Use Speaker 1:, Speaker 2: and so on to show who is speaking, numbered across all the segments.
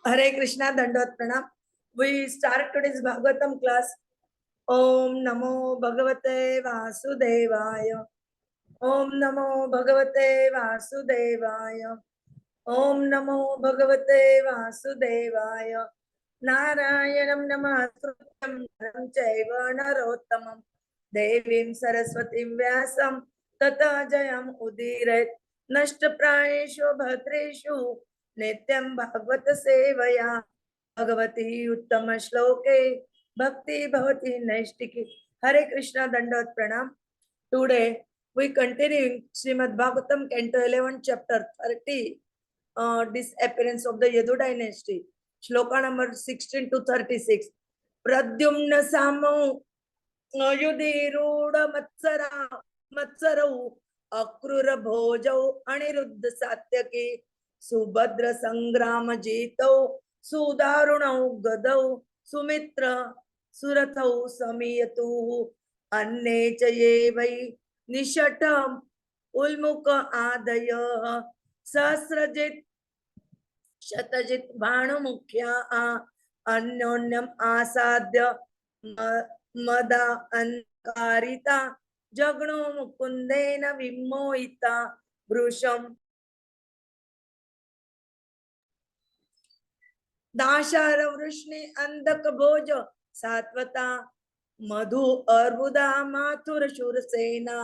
Speaker 1: Hare Krishna, Dandot Pranam. We start today's Bhagavatam class. Om Namo Bhagavate Vasudevaya. Om Namo Bhagavate Vasudevaya. Om Namo Bhagavate Vasudevaya. Narayanam Namaskrityam Naram Chaiva Narottamam Devim Saraswatim Vyasam Tata Jayam Udiret Nashtaprayeshu Bhadreshu Nityam Bhagavata Sevaya Bhagavati Uttama Shloke Bhakti Bhavati Naistiki. Hare Krishna, Dandot Pranam. Today we continuing Srimad Bhagwatam, Canto 11, Chapter 30, Disappearance of the Yadu Dynasty. Shloka number 16 to 36. Pradyumna Samo Yudhiruda Matsarau Akrura Bhojau Aniruddha Satyaki Subhadra Sangrama Jitau Sudarunau Gadau Sumitra Surathau Samiyatu Anne Chayevai Nishatam Ulmuka Adaya Sasrajit Shatajit Bhanamukya Annonyam Asadya Mada Ankarita Jagno Mukundena Vimoita Brusham Dashara Vrishni Andaka Bhoja Satvata Madhu Arbuda Mathura Shurasena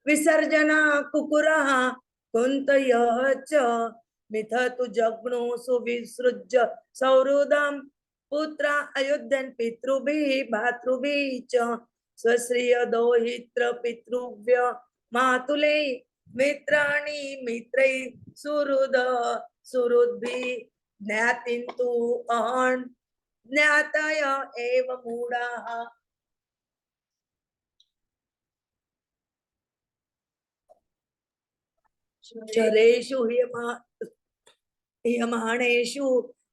Speaker 1: Visarjana Kukuraha Kuntayacha Mithatu Jagno Suvisrujja Saurudam Putra Ayudhan Pitrubhi Bhatrubi Cha Swasriya Dohitra Pitruvya Matule Mitrani Mitrai Suruda Surudbhi Jnatintu Ahan Jnataya Eva Mudaha Chareshu Yamaneshu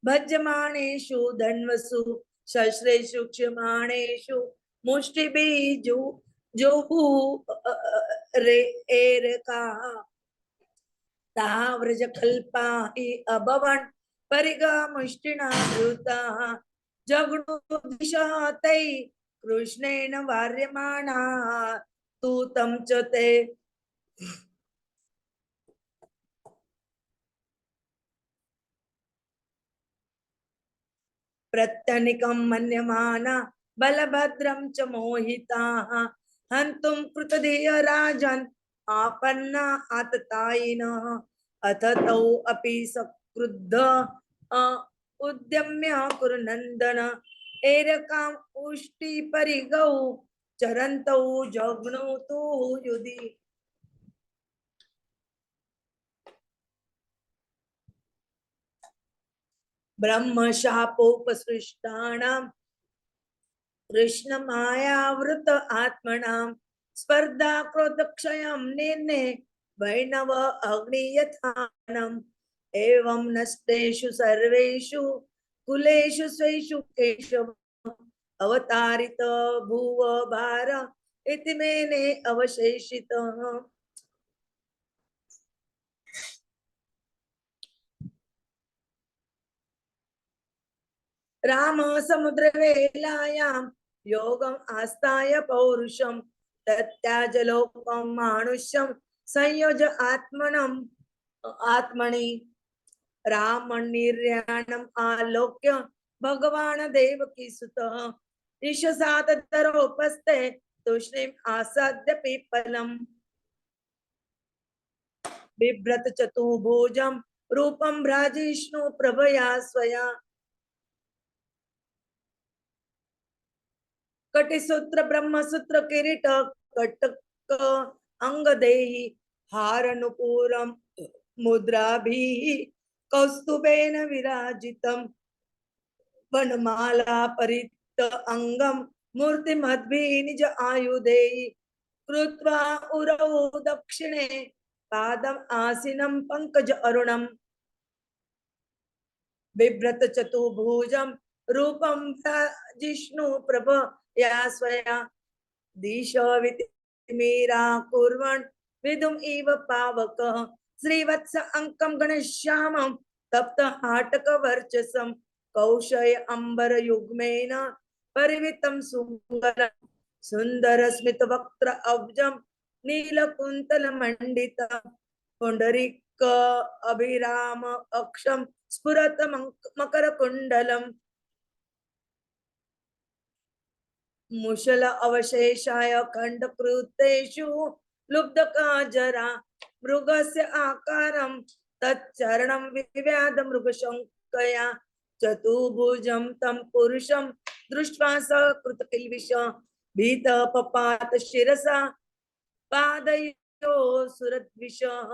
Speaker 1: Bhajamaneshu Dhanvasu Shashreshu Kshamaneshu Mushtibiju Jobu Ereka Tavrajakalpa Abavan Pariga Mushtina Bruta Jagnu Dishatai Krishnena Varyamana Tutam Chate Pratyanikam Manyamana Balabhadram cha Mohita Hantum Krutadhiya Rajan Apanna Atatayina Athatau Api Sakruddha Udyamya Kurunandana Erakam Ushti Parigau Charantau Jagnu Tu Yudhi. Brahma Shapopasrishtanam Krishna Maya Vrita Atmanam Spardha Krodakshayam Nirne Vainava Agni Yathanam Evam Nasteshu Sarveshu Kuleshu Sveshu Keshav Avatarita Bhuva Bhara Itimene Avasheshita. Rama Samudra Velayam Yogam Astaya Paurusham Tatyajalokam Manusham Sanyoja Atmanam Atmani Ramaniryanam Alokya Bhagavana Devaki Sutta Ishasata Taropaste Tushnim Asadya Pipalam Bibrat Chatu Bhojam Rupam Brajishnu Prabhaya Swaya Katisutra Brahmasutra Kirita Kataka Angadehi Haranupuram Mudrabhi Kaustubena Virajitam Vanamala Parita Angam Murti Madhvi Nija Ayudehi Krutva Urau Dakshine Padam Asinam Pankaja Arunam Bibrata Chatu Bhujam Rupam Jishnu Prabha Yaswaya Disha Vitimira Kurvan Vidum Eva Pavaka Srivatsa Ankam Ganeshamam तप्त हाटक वर्चसम कौशय अंबर युग्मेन परिवितम सुंदर सुंदर स्मित वक्त्र अब्जम नीलकुंतल मंडित पुंडरीक अभिराम अक्षम स्फुरत मकर कुंडलम मुशल अवशेषाय खंडकृतेषु लुब्धकाजरा मृगस्य आकारं तच्चरणं विव्याध मृगशंकया चतुर्भुजं तं पुरुषं दृष्ट्वा सकृतकिल्बिष भीत पपात शिरसा पादयो सुरद्विषः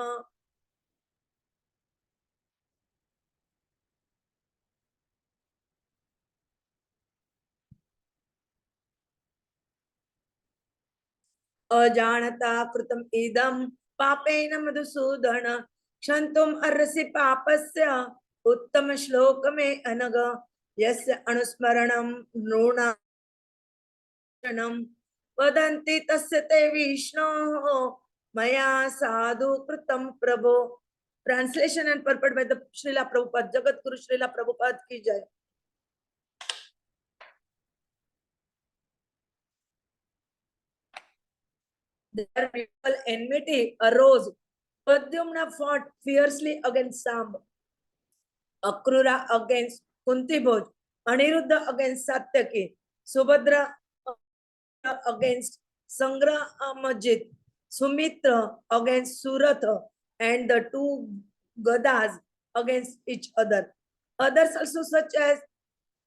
Speaker 1: अजानता कृतम इदं पापेन मधुसूदन क्षन्तुम अर्हसि पापस्य उत्तम श्लोक में अनग यस्य अनुस्मरणं नृणां वदन्ति तस्य ते विष्णोः मया साधु कृतं प्रभो. Translation and purport by the Srila Prabhupada. Jagat Guru Srila Prabhupada ki jai. Their mutual enmity arose. Pradyumna fought fiercely against Samba, Akrura against Kuntibhoj, Aniruddha against Satyaki, Subhadra against Sangramajit, Sumitra against Suratha, and the two Gadas against each other. Others also such as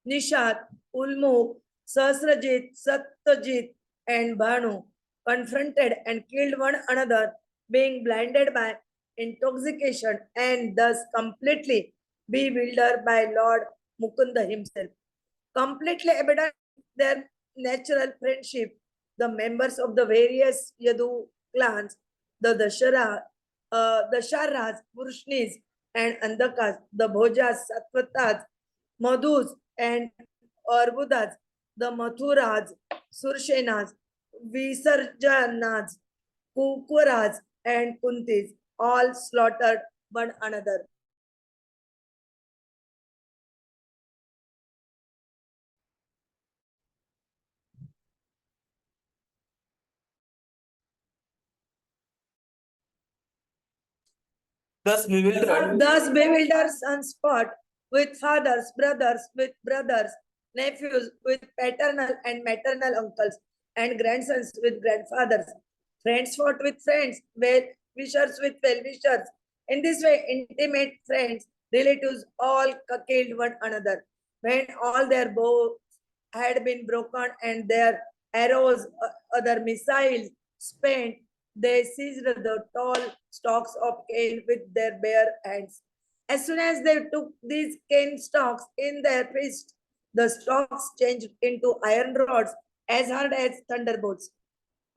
Speaker 1: Nishat, Ulmuk, Sahasrajit, Satyajit, and Bhanu confronted and killed one another, being blinded by intoxication and thus completely bewildered by Lord Mukunda himself. Completely abandoned their natural friendship, the members of the various Yadu clans, the Dasharas, Purushnis, and Andakas, the Bhojas, Satvatas, Madhus, and Arbudas, the Mathuras, Surshenas, Visarjanas, Kukuras, and Kuntis, all slaughtered one another. Thus bewildered sons fought with fathers, brothers with brothers, nephews with paternal and maternal uncles, and grandsons with grandfathers. Friends fought with friends, well-wishers with well-wishers. In this way, intimate friends, relatives all killed one another. When all their bows had been broken and their arrows, other missiles spent, they seized the tall stalks of cane with their bare hands. As soon as they took these cane stalks in their fists, the stalks changed into iron rods as hard as thunderbolts.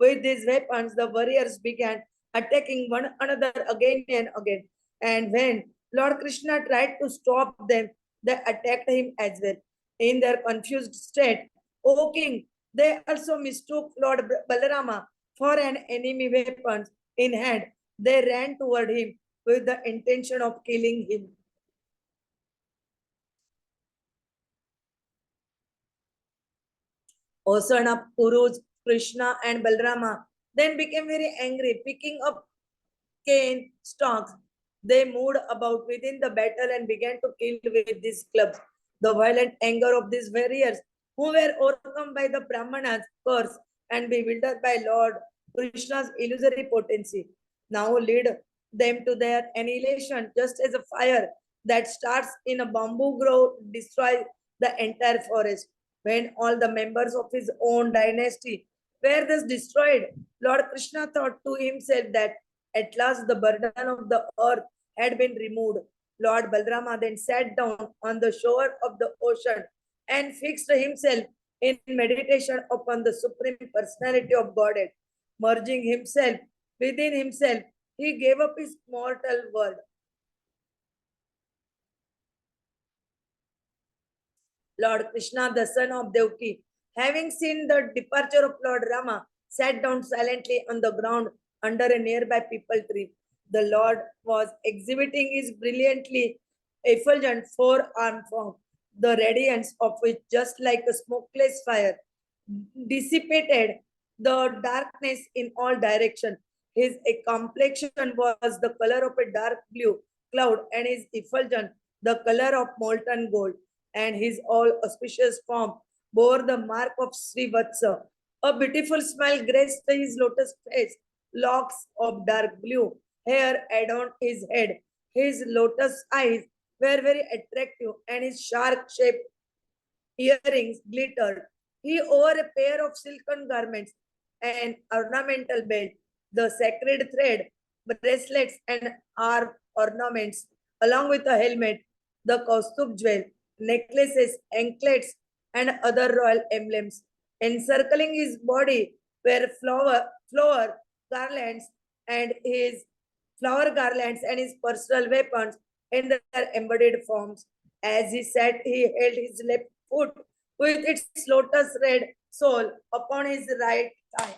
Speaker 1: With these weapons, the warriors began attacking one another again and again. And when Lord Krishna tried to stop them, they attacked him as well. In their confused state, O king, they also mistook Lord Balarama for an enemy weapon in hand. They ran toward him with the intention of killing him. O son of Uruz, Krishna and Balarama then became very angry, picking up cane stalks. They moved about within the battle and began to kill with these clubs. The violent anger of these warriors, who were overcome by the Brahmana's curse and bewildered by Lord Krishna's illusory potency, now lead them to their annihilation, just as a fire that starts in a bamboo grove destroys the entire forest. When all the members of his own dynasty were thus destroyed, Lord Krishna thought to himself that at last the burden of the earth had been removed. Lord Balrama then sat down on the shore of the ocean and fixed himself in meditation upon the Supreme Personality of Godhead. Merging himself within himself, he gave up his mortal world. Lord Krishna, the son of Devaki, having seen the departure of Lord Rama, sat down silently on the ground under a nearby peepal tree. The Lord was exhibiting his brilliantly effulgent four-armed form, the radiance of which, just like a smokeless fire, dissipated the darkness in all directions. His complexion was the color of a dark blue cloud, and his effulgence the color of molten gold, and his all auspicious form bore the mark of Sri Vatsa. A beautiful smile graced his lotus face, locks of dark blue hair adorned his head. His lotus eyes were very attractive, and his shark-shaped earrings glittered. He wore a pair of silken garments, an ornamental belt, the sacred thread, bracelets, and arm ornaments, along with a helmet, the costume jewel, necklaces, anklets, and other royal emblems. Encircling his body were flower garlands and his flower garlands and his personal weapons in their embodied forms. As he sat, he held his left foot with its lotus red sole upon his right thigh.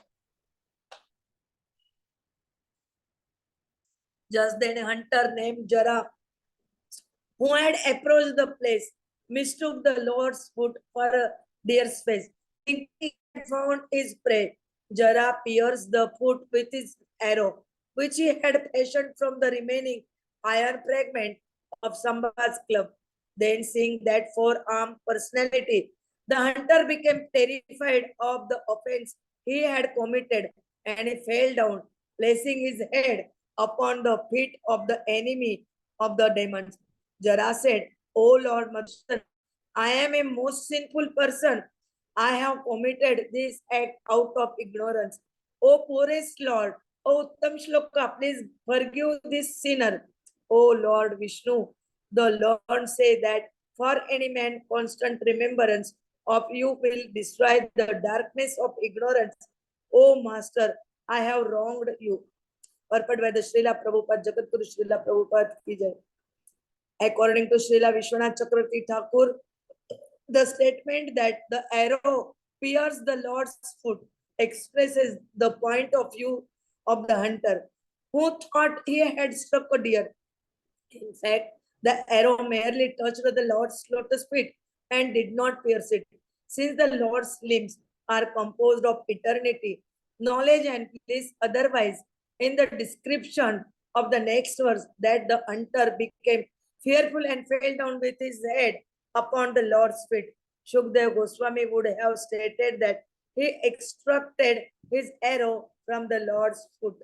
Speaker 1: Just then, a hunter named Jara, who had approached the place, mistook the Lord's foot for a deer's face. Thinking he had found his prey, Jara pierced the foot with his arrow, which he had fashioned from the remaining iron fragment of Samba's club. Then, seeing that four-armed personality, the hunter became terrified of the offense he had committed, and he fell down, placing his head upon the feet of the enemy of the demons. Jara said, "O Lord Madhusudan, I am a most sinful person. I have committed this act out of ignorance. O poorest Lord, O Uttam Shloka, please forgive this sinner. O Lord Vishnu, the Lord say that for any man constant remembrance of you will destroy the darkness of ignorance. O Master, I have wronged you." Purport by the Srila Prabhupada, Jagadguru Srila Prabhupada ki jai. According to Srila Vishwanath Chakravarti Thakur, the statement that the arrow pierced the Lord's foot expresses the point of view of the hunter, who thought he had struck a deer. In fact, the arrow merely touched the Lord's lotus feet and did not pierce it. Since the Lord's limbs are composed of eternity, knowledge, and bliss, otherwise, in the description of the next verse, that the hunter became fearful and fell down with his head upon the Lord's feet. Shukdev Goswami would have stated that he extracted his arrow from the Lord's foot.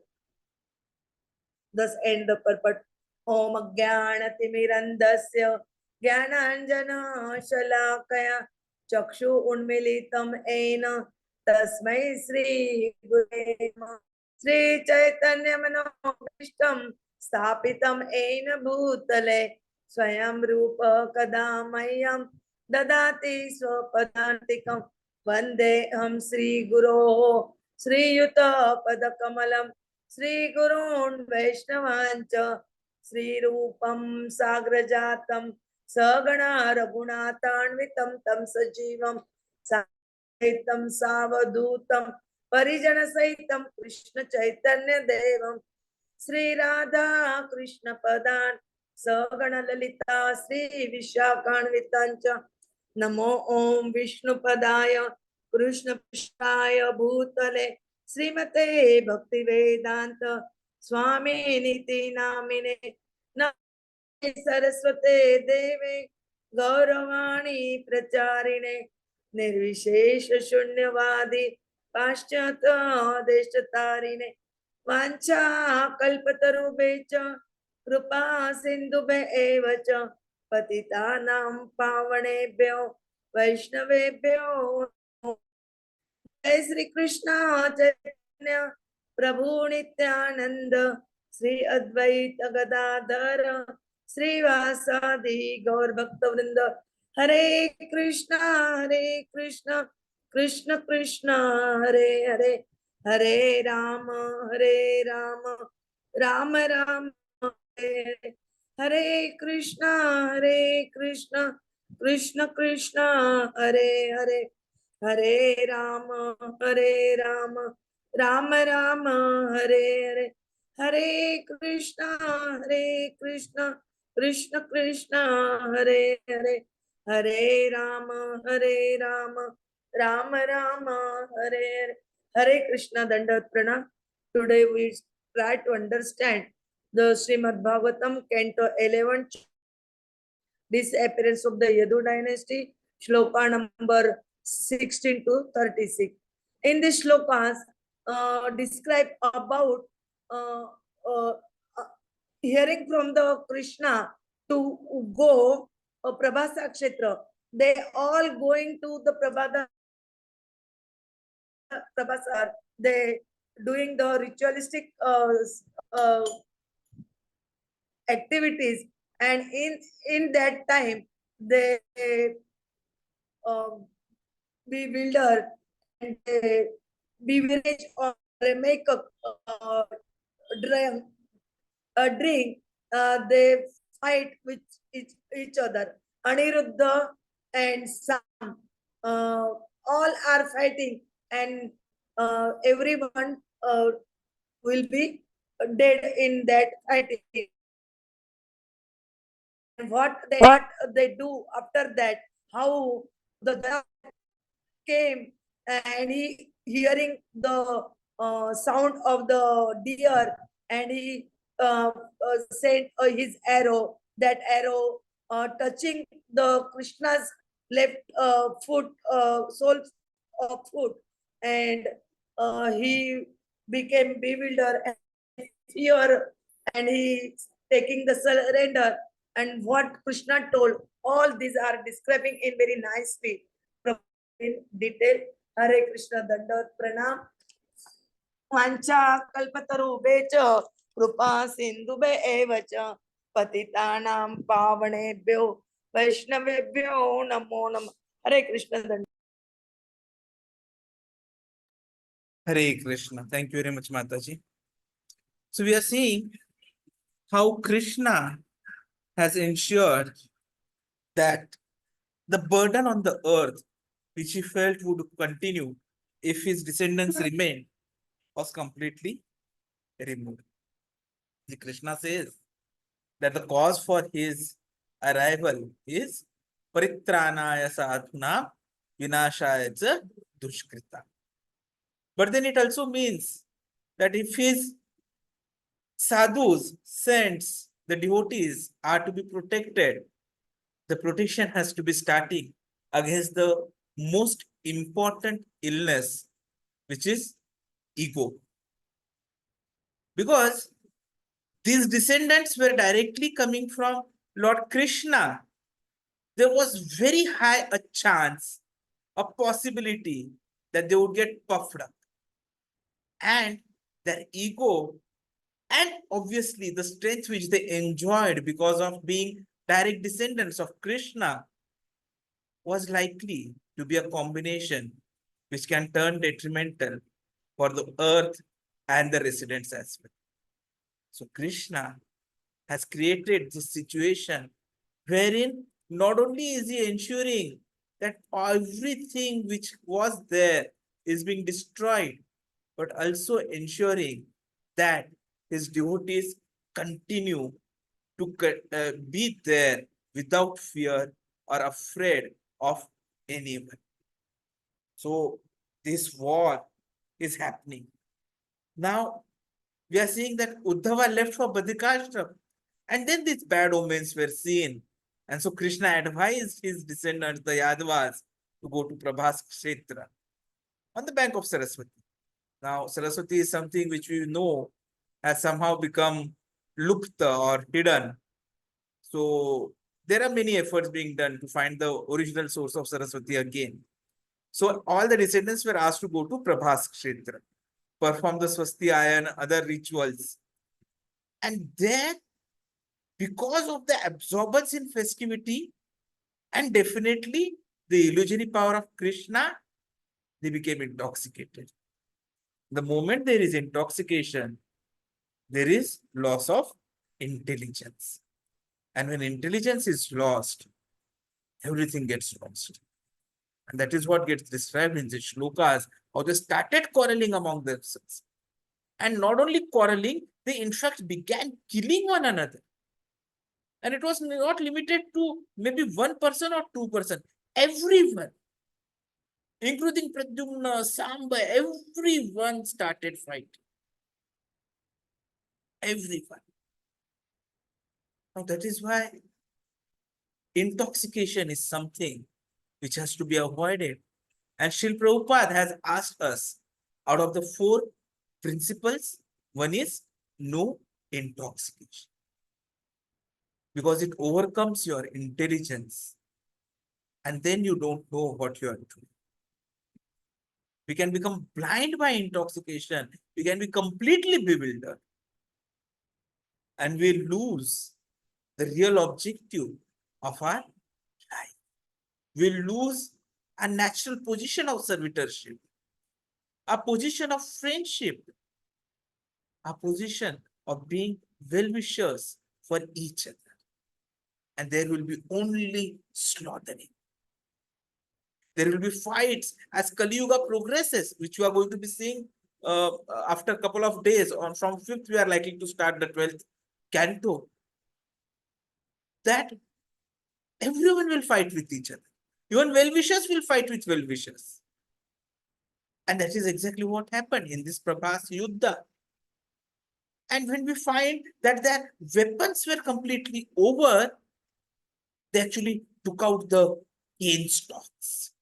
Speaker 1: Thus end the purport. Om Jnanatimirandasya Jnananjana Shalakaya Chakshu Unmilitam Ena Tasmai Sri Gurave Namaha. Sri Chaitanya Manokrishtam Sthapitam Ena Bhutale Swayam Rupa Kadamayam Dadati Swapadantikam Vandeham Sri Guru Sri Yuta Padakamalam Sri Gurun Vaishnavancha Sri Rupam Sagrajatam Sagana Raghunathanvitam Tam Sajivam Saitam Savadutam Parijana Saitam Krishna Chaitanya Devam Sri Radha Krishna Padan Sagana Lalita Sri Vishakhanvitancha Namo Om Vishnu Padaya Krishna Prishaya Bhutale Srimate Bhakti Vedanta Swami Niti Namine Namaste Saraswate Deve Gauravani Pracharine Nirvishesha Shunyavadi Paschata Deshtarine Vancha Kalpatarubecha Krupa Sindhube Evacha Patitanam Pavanebhyo Vaishnavebhyo Jai Sri Krishna Chaitanya Prabhu Nityananda Sri Advaita Gadadhara Sri Vasadi Gaur Bhakta Vrinda Hare Krishna Krishna Krishna Hare Hare Hare Rama Rama Rama Hare Hare Krishna Krishna Krishna Hare Hare Hare Rama Rama Rama Hare Hare Hare Krishna Krishna Krishna Hare Hare, Hare Rama Hare Rama, Rama Rama Hare Hare. Hare Krishna Dandavat Pranam. Today we try to understand the Srimad Bhagwatam, Canto 11, disappearance of the Yadu dynasty, shloka number 16 to 36. In this shlokas, describe about uh, uh, uh, hearing from the Krishna to go Prabhasa Kshetra. They all going to the Prabhasa. They doing the ritualistic uh, activities, and in that time they um, bewilder and beverage or make uh, drink, drink, they fight with each other. Aniruddha and Sam, uh, all are fighting, and everyone will be dead in that fighting. And what they do after that, how the came and he hearing the sound of the deer, and he sent his arrow, that arrow touching the Krishna's left foot, sole of foot, and he became bewildered and fear, and he taking the surrender. And what Krishna told, all these are describing in very nicely in detail. Hare Krishna Dandavat Pranam. Vancha kalpatarubhe cha कृपा सिंधुभे एव च पतितानां पावनेभ्यो वैष्णवेभ्यो नमो नमः. Hare Krishna Dandavat.
Speaker 2: Hare Krishna. Thank you very much, Mataji. So we are seeing how Krishna has ensured that the burden on the earth, which he felt would continue if his descendants remained, was completely removed. The Krishna says that the cause for his arrival is paritranaya sadhuna vinashaya cha dushkrita. But then it also means that if his sadhus, saints, the devotees are to be protected, the protection has to be starting against the most important illness, which is ego. Because these descendants were directly coming from Lord Krishna, there was very high a chance, a possibility that they would get puffed up. And their ego, and obviously the strength which they enjoyed because of being direct descendants of Krishna, was likely to be a combination which can turn detrimental for the earth and the residents as well. So Krishna has created this situation wherein not only is he ensuring that everything which was there is being destroyed, but also ensuring that his devotees continue to be there without fear or afraid of anyone. So this war is happening. Now we are seeing that Uddhava left for Badrikashram, and then these bad omens were seen. And so Krishna advised his descendants, the Yadavas, to go to Prabhas Kshetra on the bank of Saraswati. Now, Saraswati is something which we know has somehow become lupta or hidden. So there are many efforts being done to find the original source of Saraswati again. So all the descendants were asked to go to Prabhas Kshetra, perform the Swasthiyaya and other rituals. And there, because of the absorbance in festivity and definitely the illusory power of Krishna, they became intoxicated. The moment there is intoxication, there is loss of intelligence. And when intelligence is lost, everything gets lost. And that is what gets described in the shlokas, how they started quarreling among themselves. And not only quarreling, they in fact began killing one another. And it was not limited to maybe one person or two person. Everyone, including Pradyumna, Samba, everyone started fighting. Everyone. Now that is why intoxication is something which has to be avoided. And Srila Prabhupada has asked us, out of the 4 principles, one is no intoxication. Because it overcomes your intelligence. And then you don't know what you are doing. We can become blind by intoxication. We can be completely bewildered. And we lose the real objective of our life. We lose a natural position of servitorship, a position of friendship, a position of being well-wishers for each other. And there will be only slaughtering. There will be fights as Kali Yuga progresses, which we are going to be seeing after a couple of days. From 5th, we are likely to start the 12th canto. That everyone will fight with each other. Even well-wishers will fight with well-wishers. And that is exactly what happened in this Prabhas Yuddha. And when we find that their weapons were completely over, they actually took out the cane stalks.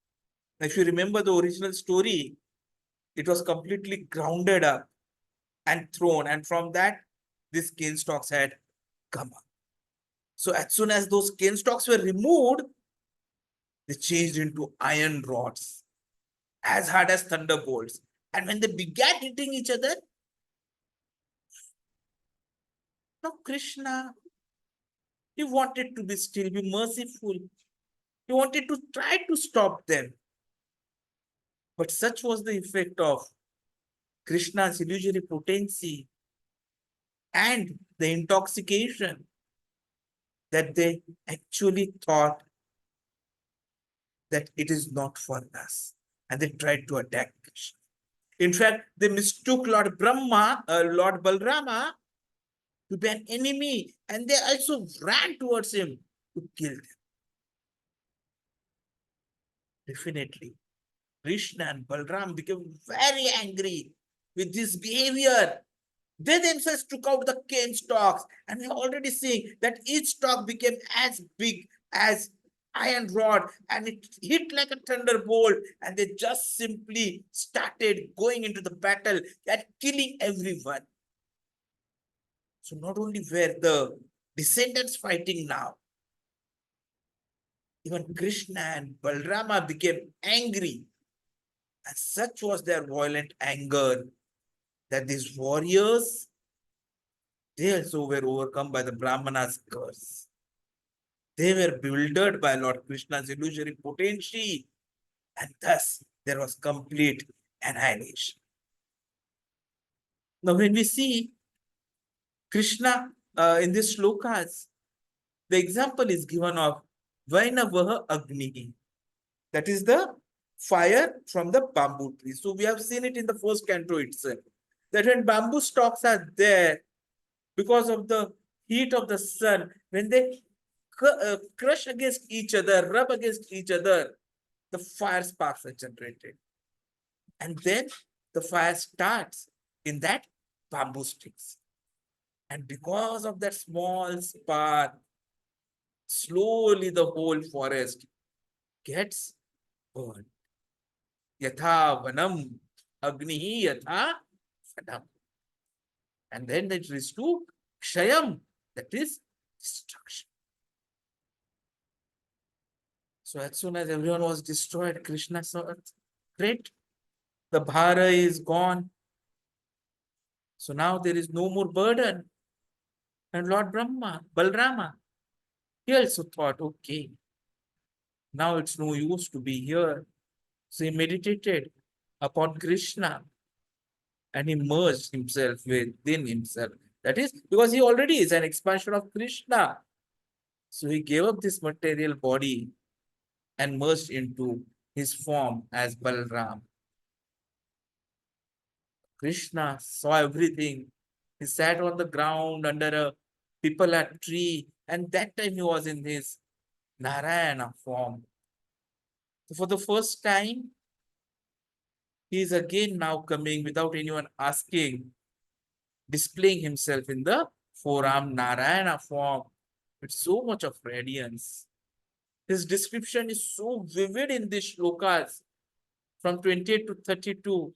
Speaker 2: If you remember the original story, it was completely grounded up and thrown. And from that, these cane stalks had come up. So as soon as those cane stalks were removed, they changed into iron rods, as hard as thunderbolts. And when they began hitting each other, now Krishna, he wanted to be still, be merciful. He wanted to try to stop them. But such was the effect of Krishna's illusory potency and the intoxication that they actually thought that it is not for us. And they tried to attack Krishna. In fact, they mistook Lord Balrama to be an enemy, and they also ran towards him to kill him. Definitely, Krishna and Balram became very angry with this behavior. They themselves took out the cane stalks, and we are already seeing that each stalk became as big as iron rod, and it hit like a thunderbolt, and they just simply started going into the battle and killing everyone. So not only were the descendants fighting now, even Krishna and Balrama became angry. And such was their violent anger that these warriors, they also were overcome by the Brahmana's curse. They were bewildered by Lord Krishna's illusory potency, and thus there was complete annihilation. Now, when we see Krishna in these shlokas, the example is given of Vainavaha Agni. That is the fire from the bamboo tree. So we have seen it in the first canto itself, that when bamboo stalks are there, because of the heat of the sun, when they crush against each other, rub against each other, the fire sparks are generated. And then the fire starts in that bamboo sticks. And because of that small spark, slowly the whole forest gets burned. Yatha vanam agnihi yatha vanam. And then it leads to kshayam, that is destruction. So as soon as everyone was destroyed, Krishna saw it. Great. The bhara is gone. So now there is no more burden. And Lord Balrama, he also thought, okay, now it's no use to be here. So he meditated upon Krishna and he merged himself within himself. That is because he already is an expansion of Krishna. So he gave up this material body and merged into his form as Balram. Krishna saw everything. He sat on the ground under a people are tree, and that time he was in his Narayana form. So for the first time, he is again now coming without anyone asking, displaying himself in the forearm Narayana form with so much of radiance. His description is so vivid in these shlokas from 28 to 32.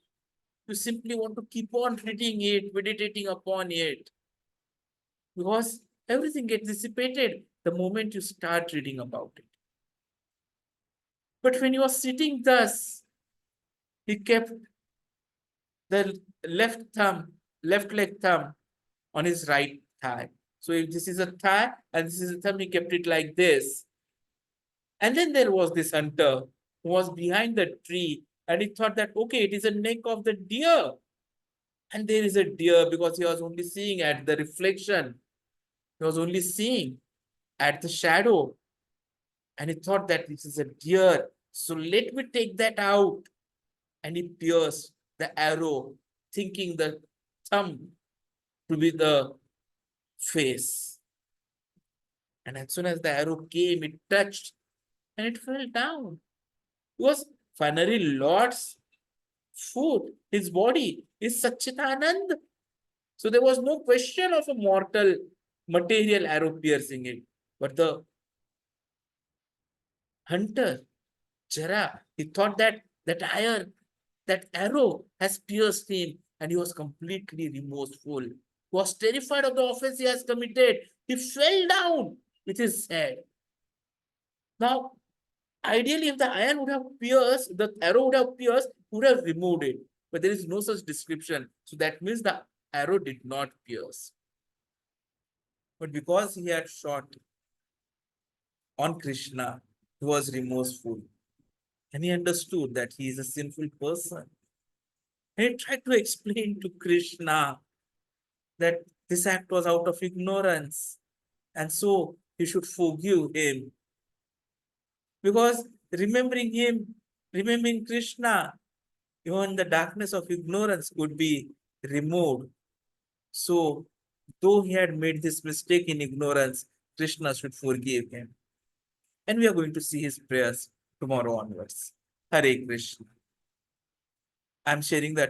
Speaker 2: You simply want to keep on reading it, meditating upon it, because everything gets dissipated the moment you start reading about it. But when he was sitting thus, he kept the left leg thumb on his right thigh. So if this is a thigh and this is a thumb, he kept it like this. And then there was this hunter who was behind the tree, and he thought that, okay, it is a neck of the deer. And there is a deer, because he was only seeing at the reflection. He was only seeing at the shadow. And he thought that this is a deer. So let me take that out. And he pierced the arrow, thinking the thumb to be the face. And as soon as the arrow came, it touched and it fell down. It was finally Lord's foot, his body is Satchitanand. So there was no question of a mortal material arrow piercing it. But the hunter, Jara, he thought that that arrow has pierced him, and he was completely remorseful. He was terrified of the offense he has committed. He fell down with his head. Now, ideally, if the iron would have pierced, the arrow would have pierced, would have removed it. But there is no such description. So that means the arrow did not pierce. But because he had shot on Krishna, he was remorseful. And he understood that he is a sinful person. And he tried to explain to Krishna that this act was out of ignorance. And so he should forgive him. Because remembering him, remembering Krishna, even the darkness of ignorance could be removed. So, though he had made this mistake in ignorance, Krishna should forgive him. And we are going to see his prayers tomorrow onwards. Hare Krishna. I'm sharing the